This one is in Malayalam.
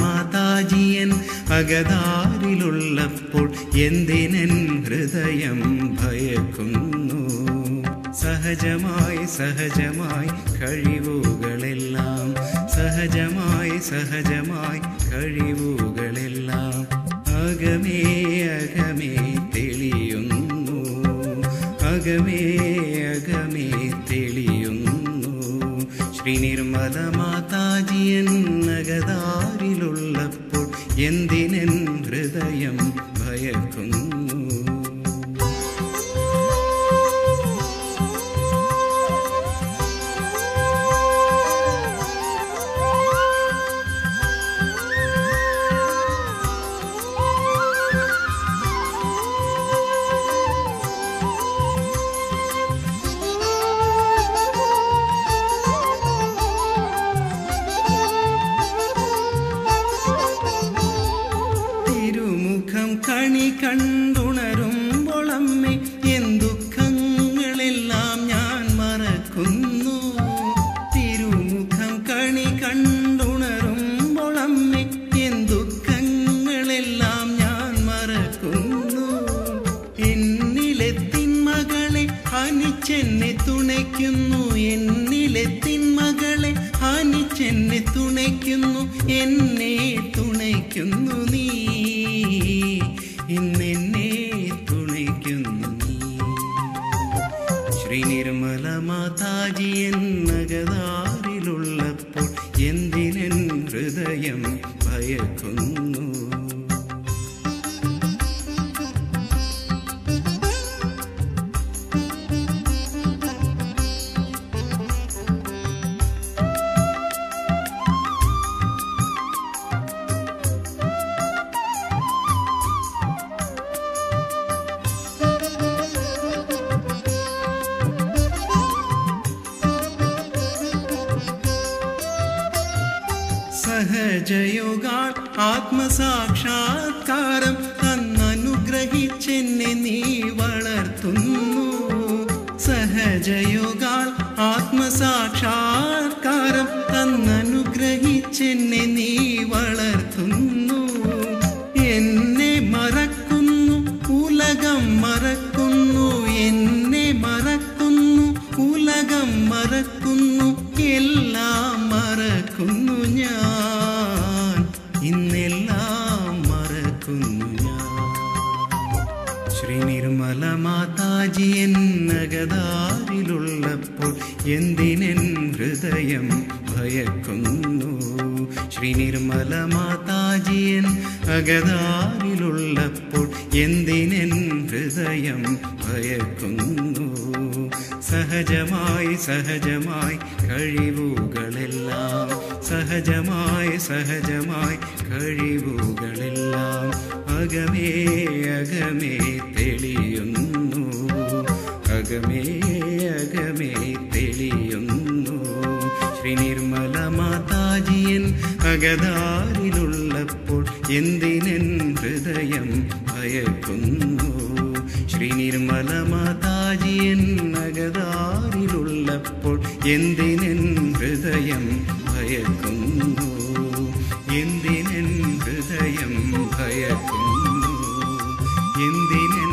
മാതാജിയൻ അകതാരിലുള്ളപ്പോൾ എന്തിനൻ ഹൃദയം ഭയക്കുന്നു? സഹജമായി സഹജമായി കഴിവുകളെല്ലാം, സഹജമായി സഹജമായി കഴിവുകളെല്ലാം അകമേ അകമേ തെളിയുന്നു, അകമേ അകമേ തെളിയുന്നു. ശ്രീ നിർമ്മല മാതാജിയൻ അകതാരിലുള്ളപ്പോൾ എന്തിനൻ ഹൃദയം ഭയക്കുന്നു? കണി കണ്ടുണരുമ്പോളമ്മേ എന്തുഖങ്ങളെല്ലാം ഞാൻ മറക്കുന്നു. തിരുമുഖം കണി കണ്ടുണരുമ്പോളമ്മേ എന്തുഖങ്ങളെല്ലാം ഞാൻ മറക്കുന്നു. എന്നിലെ തിന്മകളെ ഹനിച്ചെന്നെ തുണയ്ക്കുന്നു, എന്നിലെ തിന്മകളെ ഹനിച്ചെന്നെ തുണയ്ക്കുന്നു, എന്നെ തുണയ്ക്കുന്നു നീ, ഇന്നെന്നെ തുണയ്ക്കുന്നു നീ. ശ്രീ നിർമ്മല മാതാജിയൻ അകതാരിലുള്ളപ്പോൾ എന്തിനൻ ഹൃദയം ഭയക്കുന്നു? സഹജയോഗാൽ ആത്മസാക്ഷാത്കാരം തന്നനുഗ്രഹിച്ചെന്നെ നീ വളർത്തുന്നു. സഹജയോഗാൽ ആത്മസാക്ഷാത്കാരം തന്നനുഗ്രഹിച്ചെന്നെ നീ വളർത്തുന്നു. എന്നെ മറക്കുന്നു ഉലകം മറക്കുന്നു, എന്നെ മറക്കുന്നു ഉലകം മറക്കുന്നു, എല്ലാം മറക്കുന്നു ഞാൻ, ഇന്നെല്ലാം മറക്കുന്നു ഞാൻ. ശ്രീ നിർമ്മല മാതാജിയൻ അകതാരിലുള്ളപ്പോൾ എന്തിനൻ ഹൃദയം ഭയക്കുന്നു? ശ്രീ നിർമ്മല മാതാജിയൻ അകതാരിലുള്ളപ്പോൾ എന്തിനൻ ഹൃദയം ഭയക്കുന്നു? സഹജമായി സഹജമായി കഴിവുകളെല്ലാം, സഹജമായി സഹജമായി കഴിവുകളെല്ലാം അകമേ അകമേ തെളിയുന്നു, അകമേ അകമേ തെളിയുന്നു. ശ്രീ നിർമ്മല മാതാജിയൻ അകതാരിലുള്ളപ്പോൾ എന്തിനൻ ഹൃദയം ഭയക്കുന്നു? ശ്രീ നിർമ്മല മാതാജിയൻ അകതാരിലുള്ളപ്പോൾ എന്തിനൻ ഹൃദയം ഭയക്കുന്നു? എന്തിനൻ ഹൃദയം ഭയക്കുന്നു? എന്തിനൻ